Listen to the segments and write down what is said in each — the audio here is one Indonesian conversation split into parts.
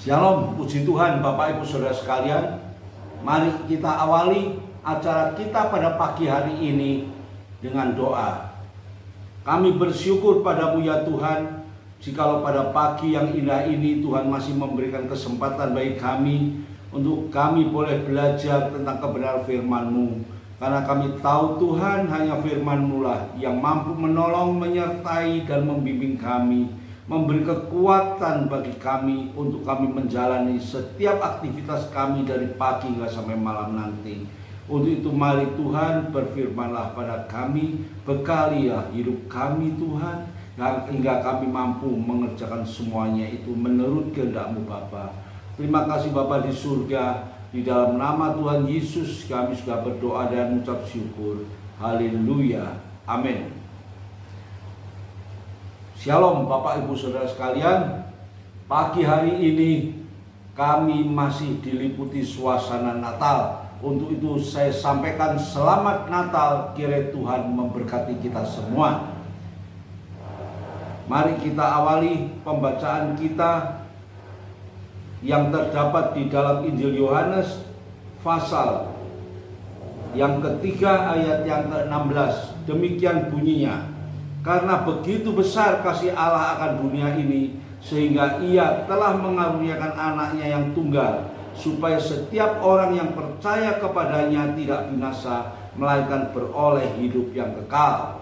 Shalom, puji Tuhan Bapak Ibu Saudara sekalian. Mari kita awali acara kita pada pagi hari ini dengan doa. Kami bersyukur padamu ya Tuhan, jikalau pada pagi yang indah ini Tuhan masih memberikan kesempatan bagi kami untuk kami boleh belajar tentang kebenaran firman-Mu. Karena kami tahu Tuhan hanya firman-Mu lah yang mampu menolong, menyertai dan membimbing kami, memberi kekuatan bagi kami untuk kami menjalani setiap aktivitas kami dari pagi hingga sampai malam nanti. Untuk itu mari Tuhan berfirmanlah pada kami, bekalilah hidup kami Tuhan, hingga kami mampu mengerjakan semuanya itu menurut kehendak-Mu Bapa. Terima kasih Bapa di surga, di dalam nama Tuhan Yesus kami sudah berdoa dan mengucap syukur. Haleluya, amin. Shalom Bapak Ibu Saudara sekalian. Pagi hari ini kami masih diliputi suasana Natal. Untuk itu saya sampaikan selamat Natal, kiranya Tuhan memberkati kita semua. Mari kita awali pembacaan kita yang terdapat di dalam Injil Yohanes pasal yang ketiga ayat yang ke-16. Demikian bunyinya. Karena begitu besar kasih Allah akan dunia ini, sehingga Ia telah mengaruniakan anaknya yang tunggal, supaya setiap orang yang percaya kepadanya tidak binasa, melainkan beroleh hidup yang kekal.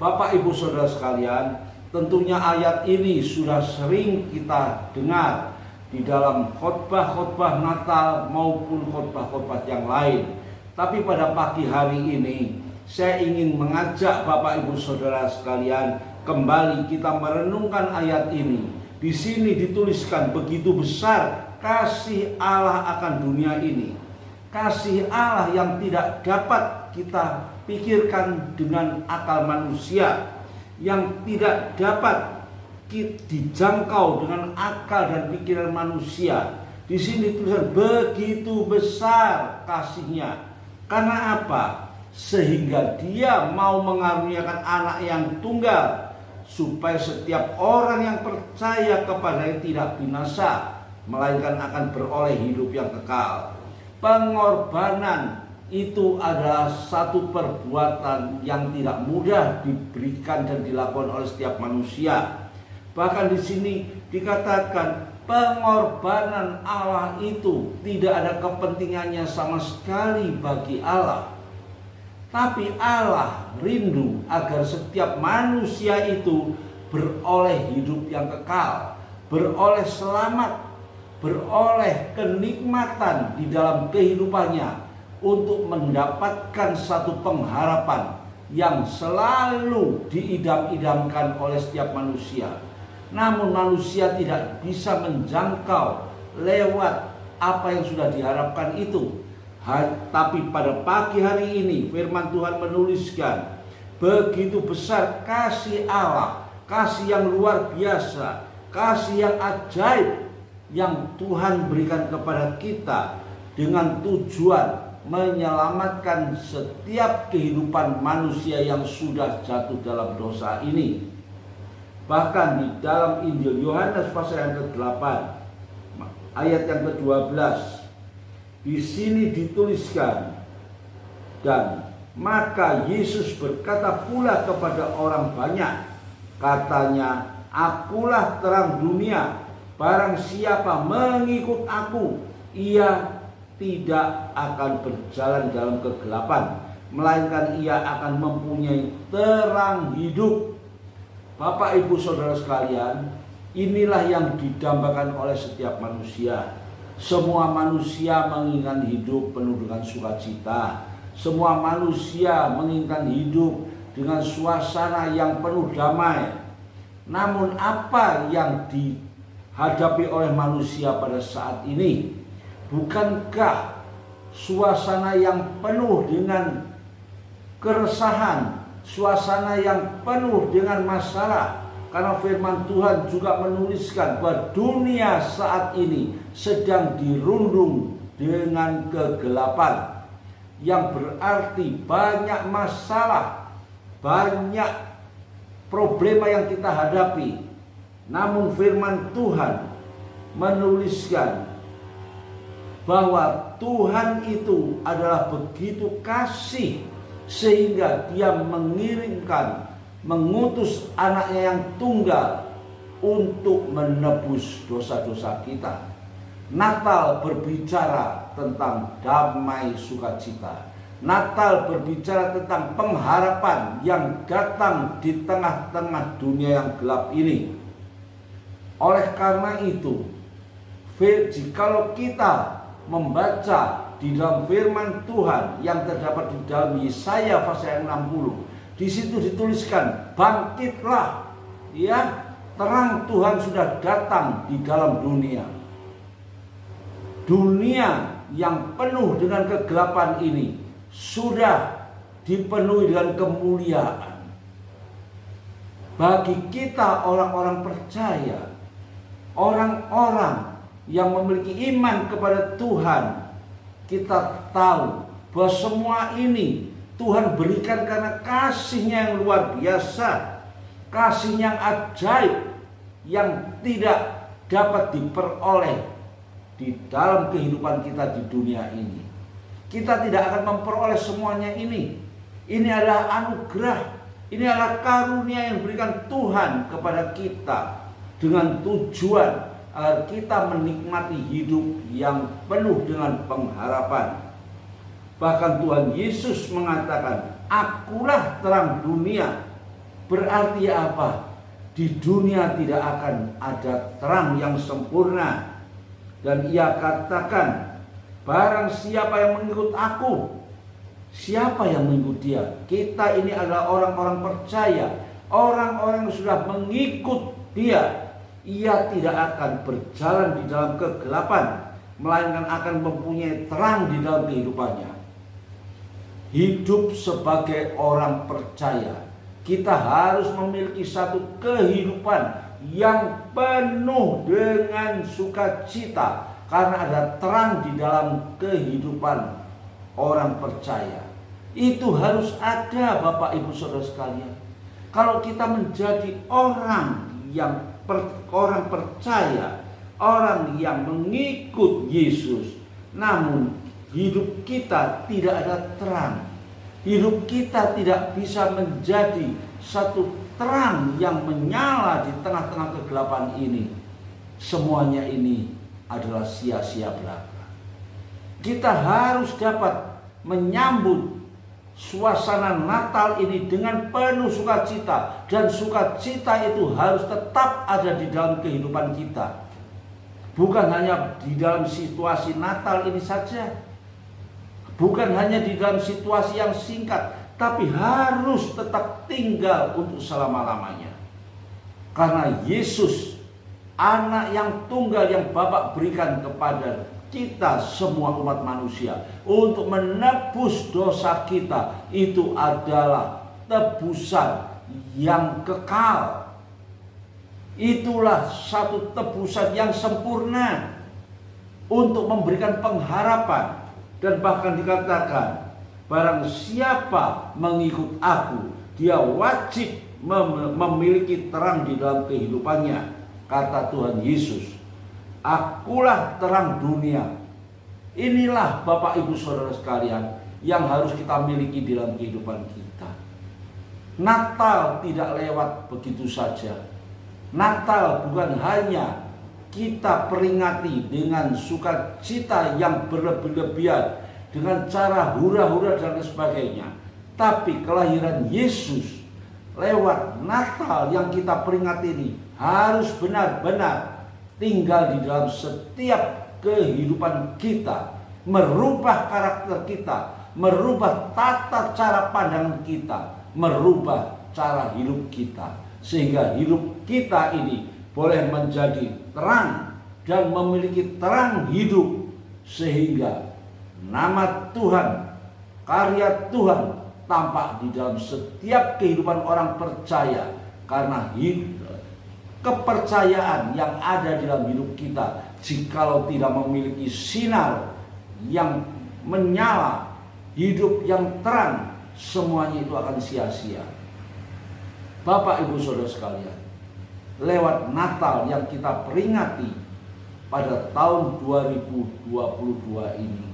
Bapak Ibu Saudara sekalian, tentunya ayat ini sudah sering kita dengar di dalam khotbah-khotbah Natal maupun khotbah-khotbah yang lain. Tapi pada pagi hari ini saya ingin mengajak Bapak Ibu Saudara sekalian kembali kita merenungkan ayat ini. Di sini dituliskan begitu besar kasih Allah akan dunia ini. Kasih Allah yang tidak dapat kita pikirkan dengan akal manusia, yang tidak dapat dijangkau dengan akal dan pikiran manusia. Di sini dituliskan begitu besar kasihnya. Karena apa? Sehingga Dia mau mengaruniakan anak yang tunggal, supaya setiap orang yang percaya kepadanya tidak binasa, melainkan akan beroleh hidup yang kekal. Pengorbanan itu adalah satu perbuatan yang tidak mudah diberikan dan dilakukan oleh setiap manusia. Bahkan di sini dikatakan pengorbanan Allah itu tidak ada kepentingannya sama sekali bagi Allah. Tapi Allah rindu agar setiap manusia itu beroleh hidup yang kekal, beroleh selamat, beroleh kenikmatan di dalam kehidupannya, untuk mendapatkan satu pengharapan yang selalu diidam-idamkan oleh setiap manusia. Namun manusia tidak bisa menjangkau lewat apa yang sudah diharapkan itu. Tapi pada pagi hari ini firman Tuhan menuliskan begitu besar kasih Allah, kasih yang luar biasa, kasih yang ajaib yang Tuhan berikan kepada kita dengan tujuan menyelamatkan setiap kehidupan manusia yang sudah jatuh dalam dosa ini. Bahkan di dalam Injil Yohanes pasal yang ke-8 ayat yang ke-12, di sini dituliskan, dan maka Yesus berkata pula kepada orang banyak, katanya, akulah terang dunia, barang siapa mengikut aku, ia tidak akan berjalan dalam kegelapan, melainkan ia akan mempunyai terang hidup. Bapak Ibu Saudara sekalian, inilah yang didambakan oleh setiap manusia. Semua manusia menginginkan hidup penuh dengan sukacita. Semua manusia menginginkan hidup dengan suasana yang penuh damai. Namun apa yang dihadapi oleh manusia pada saat ini? Bukankah suasana yang penuh dengan keresahan, suasana yang penuh dengan masalah? Karena firman Tuhan juga menuliskan bahwa dunia saat ini sedang dirundung dengan kegelapan, yang berarti banyak masalah, banyak problema yang kita hadapi. Namun firman Tuhan menuliskan bahwa Tuhan itu adalah begitu kasih sehingga Dia mengutus anaknya yang tunggal untuk menebus dosa-dosa kita. Natal berbicara tentang damai sukacita. Natal berbicara tentang pengharapan yang datang di tengah-tengah dunia yang gelap ini. Oleh karena itu, jikalau kita membaca di dalam firman Tuhan yang terdapat di dalam Yesaya pasal yang 60, di situ dituliskan, bangkitlah, ya, terang Tuhan sudah datang di dalam dunia. Dunia yang penuh dengan kegelapan ini sudah dipenuhi dengan kemuliaan. Bagi kita orang-orang percaya, orang-orang yang memiliki iman kepada Tuhan, kita tahu bahwa semua ini Tuhan berikan karena kasih-Nya yang luar biasa, kasih yang ajaib, yang tidak dapat diperoleh di dalam kehidupan kita di dunia ini. Kita tidak akan memperoleh semuanya ini. Ini adalah anugerah, ini adalah karunia yang diberikan Tuhan kepada kita dengan tujuan agar kita menikmati hidup yang penuh dengan pengharapan. Bahkan Tuhan Yesus mengatakan, akulah terang dunia. Berarti apa? Di dunia tidak akan ada terang yang sempurna. Dan Ia katakan, barang siapa yang mengikut aku, siapa yang mengikut Dia? Kita ini adalah orang-orang percaya, orang-orang yang sudah mengikut Dia. Ia tidak akan berjalan di dalam kegelapan, melainkan akan mempunyai terang di dalam kehidupannya. Hidup sebagai orang percaya, kita harus memiliki satu kehidupan yang penuh dengan sukacita, karena ada terang di dalam kehidupan orang percaya. Itu harus ada, Bapak Ibu Saudara sekalian. Kalau kita menjadi orang percaya, orang yang mengikut Yesus, namun hidup kita tidak ada terang, hidup kita tidak bisa menjadi satu terang yang menyala di tengah-tengah kegelapan ini, semuanya ini adalah sia-sia belaka. Kita harus dapat menyambut suasana Natal ini dengan penuh sukacita, dan sukacita itu harus tetap ada di dalam kehidupan kita. Bukan hanya di dalam situasi Natal ini saja, bukan hanya di dalam situasi yang singkat, tapi harus tetap tinggal untuk selama-lamanya. Karena Yesus, anak yang tunggal yang Bapa berikan kepada kita semua umat manusia untuk menebus dosa kita, itu adalah tebusan yang kekal. Itulah satu tebusan yang sempurna untuk memberikan pengharapan. Dan bahkan dikatakan, barang siapa mengikut aku, dia wajib memiliki terang di dalam kehidupannya. Kata Tuhan Yesus, akulah terang dunia. Inilah Bapak Ibu Saudara sekalian yang harus kita miliki di dalam kehidupan kita. Natal tidak lewat begitu saja. Natal bukan hanya kita peringati dengan sukacita yang berlebih-lebihan, dengan cara hura-hura dan sebagainya. Tapi kelahiran Yesus lewat Natal yang kita peringati ini harus benar-benar tinggal di dalam setiap kehidupan kita, merubah karakter kita, merubah tata cara pandangan kita, merubah cara hidup kita, sehingga hidup kita ini boleh menjadi terang dan memiliki terang hidup, sehingga nama Tuhan, karya Tuhan tampak di dalam setiap kehidupan orang percaya. Karena kepercayaan yang ada di dalam hidup kita, jikalau tidak memiliki sinar yang menyala, hidup yang terang, semuanya itu akan sia-sia. Bapak Ibu Saudara sekalian, lewat Natal yang kita peringati pada tahun 2022 ini.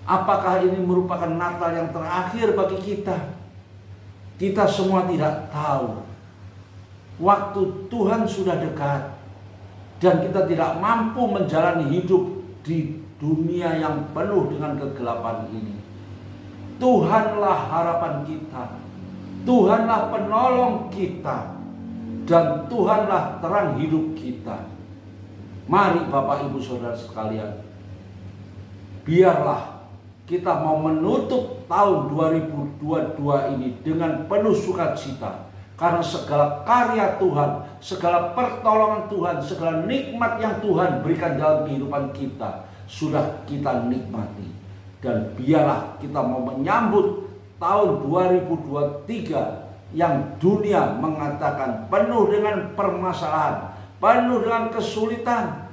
Apakah ini merupakan Natal yang terakhir bagi kita? Kita semua tidak tahu. Waktu Tuhan sudah dekat dan kita tidak mampu menjalani hidup di dunia yang penuh dengan kegelapan ini. Tuhanlah harapan kita, Tuhanlah penolong kita, dan Tuhanlah terang hidup kita. Mari Bapak Ibu Saudara sekalian, biarlah kita mau menutup tahun 2022 ini dengan penuh sukacita. Karena segala karya Tuhan, segala pertolongan Tuhan, segala nikmat yang Tuhan berikan dalam kehidupan kita sudah kita nikmati. Dan biarlah kita mau menyambut tahun 2023 yang dunia mengatakan penuh dengan permasalahan, penuh dengan kesulitan,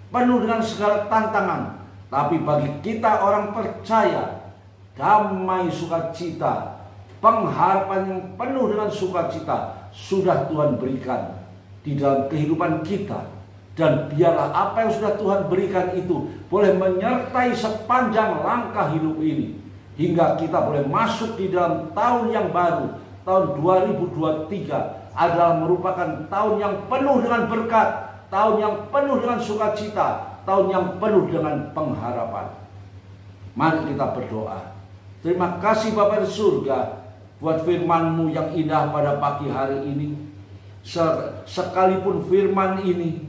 penuh dengan segala tantangan. Tapi bagi kita orang percaya, damai sukacita, pengharapan yang penuh dengan sukacita sudah Tuhan berikan di dalam kehidupan kita. Dan biarlah apa yang sudah Tuhan berikan itu boleh menyertai sepanjang langkah hidup ini, hingga kita boleh masuk di dalam tahun yang baru. Tahun 2023 adalah merupakan tahun yang penuh dengan berkat, tahun yang penuh dengan sukacita, tahun yang penuh dengan pengharapan. Mari kita berdoa. Terima kasih Bapa di surga buat firman-Mu yang indah pada pagi hari ini. Sekalipun firman ini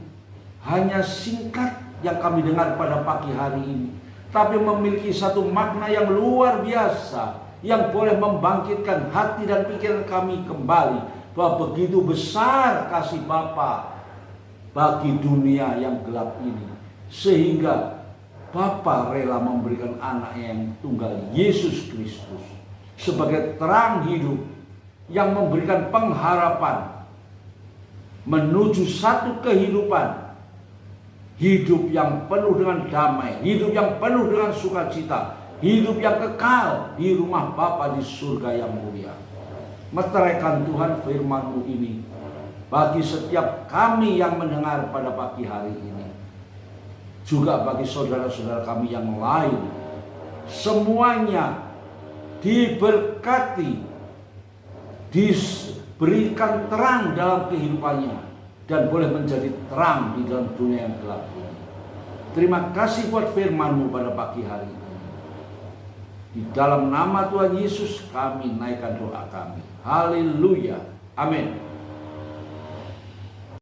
hanya singkat yang kami dengar pada pagi hari ini, tapi memiliki satu makna yang luar biasa, yang boleh membangkitkan hati dan pikiran kami kembali, bahwa begitu besar kasih Bapa bagi dunia yang gelap ini, sehingga Bapa rela memberikan anaknya yang tunggal, Yesus Kristus, sebagai terang hidup yang memberikan pengharapan menuju satu kehidupan, hidup yang penuh dengan damai, hidup yang penuh dengan sukacita, hidup yang kekal di rumah Bapa di surga yang mulia. Meteraikan Tuhan firman-Mu ini bagi setiap kami yang mendengar pada pagi hari ini, juga bagi saudara-saudara kami yang lain. Semuanya diberkati, diberikan terang dalam kehidupannya, dan boleh menjadi terang di dalam dunia yang gelap ini. Terima kasih buat firman-Mu pada pagi hari ini. Di dalam nama Tuhan Yesus kami naikkan doa kami. Haleluya. Amin.